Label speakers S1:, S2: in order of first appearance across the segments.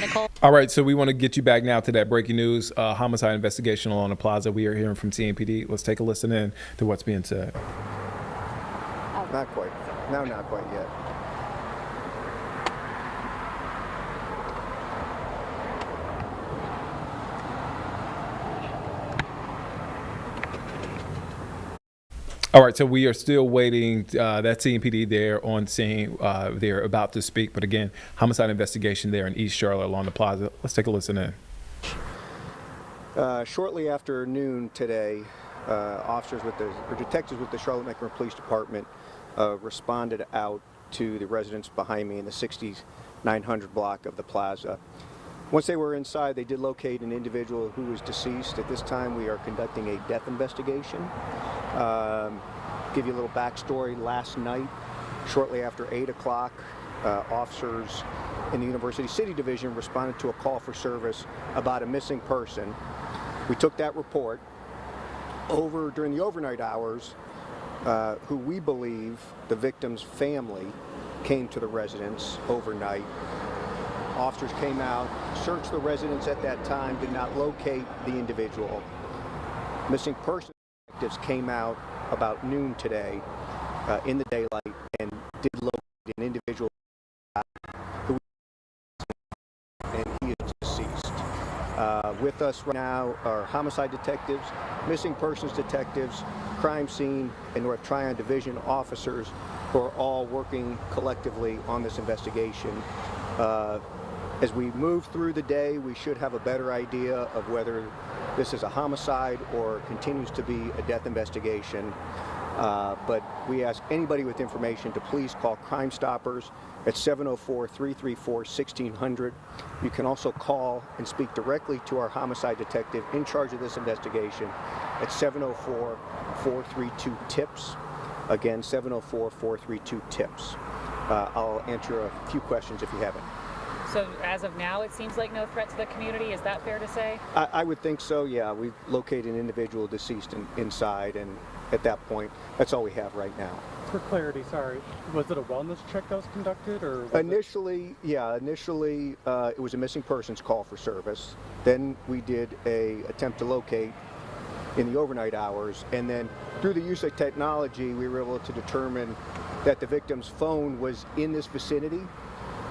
S1: Nicole.
S2: All right, so we want to get you back now to that breaking news, homicide investigation along the plaza. We are hearing from CMPD. Let's take a listen in to what's being said.
S3: Not quite. No, not quite yet.
S2: All right, so we are still waiting. That's CMPD there on scene. They're about to speak. But again, homicide investigation there in East Charlotte along the plaza. Let's take a listen in.
S3: Shortly after noon today, detectives with the Charlotte-Mecklenburg Police Department responded out to the residents behind me in the 6900 block of the plaza. Once they were inside, they did locate an individual who was deceased. At this time, we are conducting a death investigation. Give you a little backstory. Last night, shortly after 8 o'clock, officers in the University City Division responded to a call for service about a missing person. We took that report over during the overnight hours, who we believe the victim's family came to the residence overnight. Officers came out, searched the residence at that time, did not locate the individual. Missing person detectives came out about noon today in the daylight and did locate an individual who and he is deceased. With us right now are homicide detectives, missing persons detectives, crime scene, and North Tryon Division officers who are all working collectively on this investigation. As we move through the day, we should have a better idea of whether this is a homicide or continues to be a death investigation. But we ask anybody with information to please call Crime Stoppers at 704-334-1600. You can also call and speak directly to our homicide detective in charge of this investigation at 704-432-TIPS. Again, 704-432-TIPS. I'll answer a few questions if you have any.
S1: So as of now, it seems like no threat to the community. Is that fair to say?
S3: I would think so, yeah. We've located an individual deceased inside, and at that point, that's all we have right now.
S4: For clarity, sorry, was it a wellness check that was conducted, or
S3: initially, it was a missing persons call for service. Then we did a attempt to locate in the overnight hours, and then through the use of technology, we were able to determine that the victim's phone was in this vicinity,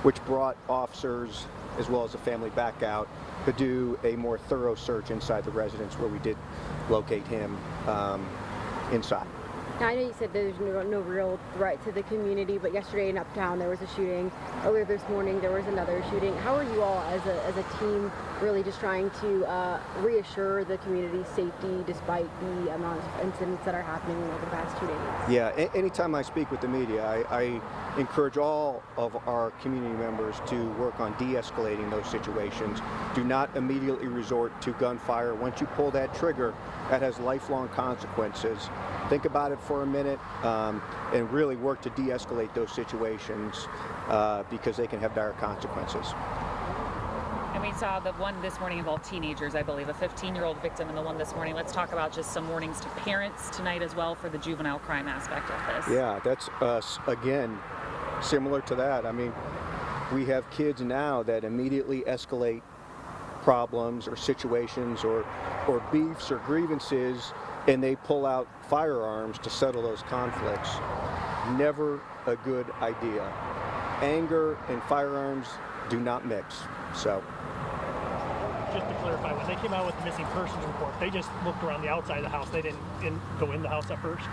S3: which brought officers as well as the family back out to do a more thorough search inside the residence, where we did locate him inside.
S5: Now, I know you said there's no real threat to the community, but yesterday in Uptown there was a shooting. Earlier this morning there was another shooting. How are you all as a team really just trying to reassure the community's safety despite the amount of incidents that are happening over the past 2 days?
S3: Yeah, anytime I speak with the media, I encourage all of our community members to work on de-escalating those situations. Do not immediately resort to gunfire. Once you pull that trigger, that has lifelong consequences. Think about it for a minute and really work to de-escalate those situations because they can have dire consequences.
S1: And we saw the one this morning involved teenagers, I believe, a 15-year-old victim, and the one this morning. Let's talk about just some warnings to parents tonight as well for the juvenile crime aspect of this.
S3: Yeah, that's again, similar to that. I mean, we have kids now that immediately escalate problems or situations or beefs or grievances, and they pull out firearms to settle those conflicts. Never a good idea. Anger and firearms do not mix. So,
S6: just to clarify, when they came out with the missing persons report, they just looked around the outside of the house. They didn't go in the house at first?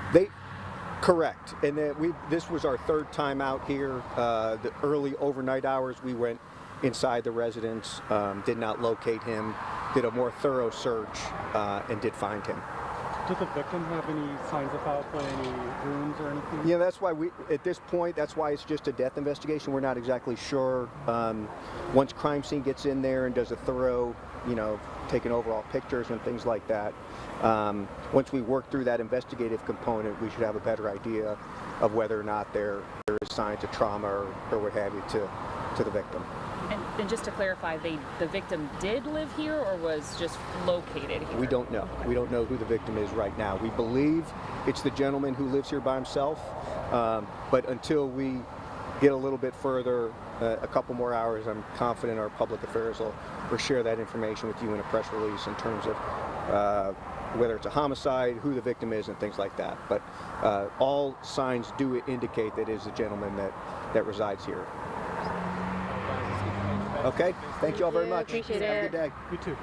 S3: Correct. And then this was our third time out here. The early overnight hours, we went inside the residence, did not locate him, did a more thorough search, and did find him.
S4: Did the victim have any signs of foul play, any wounds or anything?
S3: Yeah, that's why at this point, that's why it's just a death investigation. We're not exactly sure. Once crime scene gets in there and does a thorough, taking overall pictures and things like that, once we work through that investigative component, we should have a better idea of whether or not there is signs of trauma or what have you to the victim.
S1: And just to clarify, the victim did live here or was just located here?
S3: We don't know. We don't know who the victim is right now. We believe it's the gentleman who lives here by himself, but until we get a little bit further, a couple more hours, I'm confident our public affairs will share that information with you in a press release in terms of whether it's a homicide, who the victim is, and things like that. But all signs do indicate that it is a gentleman that resides here. Okay, thank you all very
S5: you.
S3: much.
S5: Appreciate
S3: Have a
S5: it.
S3: good day.
S4: You too.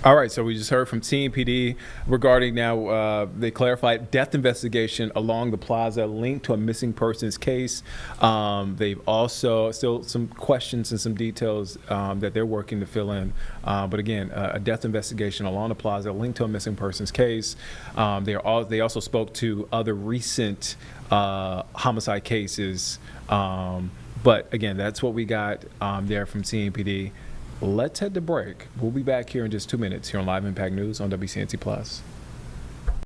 S2: All right, so we just heard from TMPD regarding now they clarified death investigation along the plaza linked to a missing persons case. They've also still some questions and some details that they're working to fill in. But again, a death investigation along the plaza linked to a missing persons case. They also spoke to other recent homicide cases. But again, that's what we got there from TMPD. Let's head to break. We'll be back here in just 2 minutes here on Live Impact News on WCNC Plus.